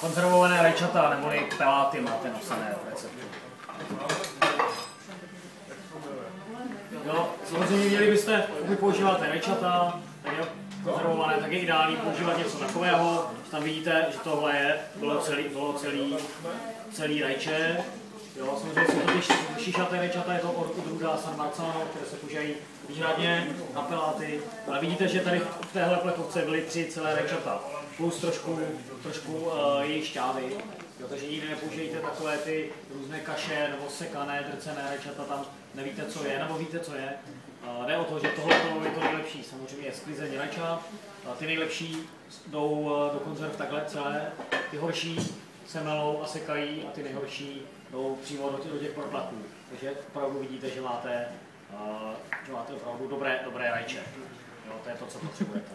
konzervované rajčata neboli peláty máte napsané v receptu. Jo, samozřejmě měli byste, pokud používáte rajčata, konzervované, tak je ideální používat něco takového. Tam vidíte, že tohle bylo celý rajče. Jo, samozřejmě jsou to ty šišaté rajčata, je to odrůda San Marzano, které se používají výhradně na peláty. Ale vidíte, že tady v téhle plechovce byly 3 celé rajčata, plus trošku jejich šťávy. Jo, takže nikdy nepoužijte takové ty různé kaše nebo sekané, drcené rajčata, tam nevíte, co je, nebo víte, co je. Jde o to, že tohle je to nejlepší, samozřejmě je sklizeň rajčat. Ty nejlepší jdou do konzerv takhle celé, ty horší se melou a sekají a ty nejhorší jdou přímo do těch protlaků. Takže opravdu vidíte, že máte opravdu dobré rajče. Jo, to je to, co potřebujete.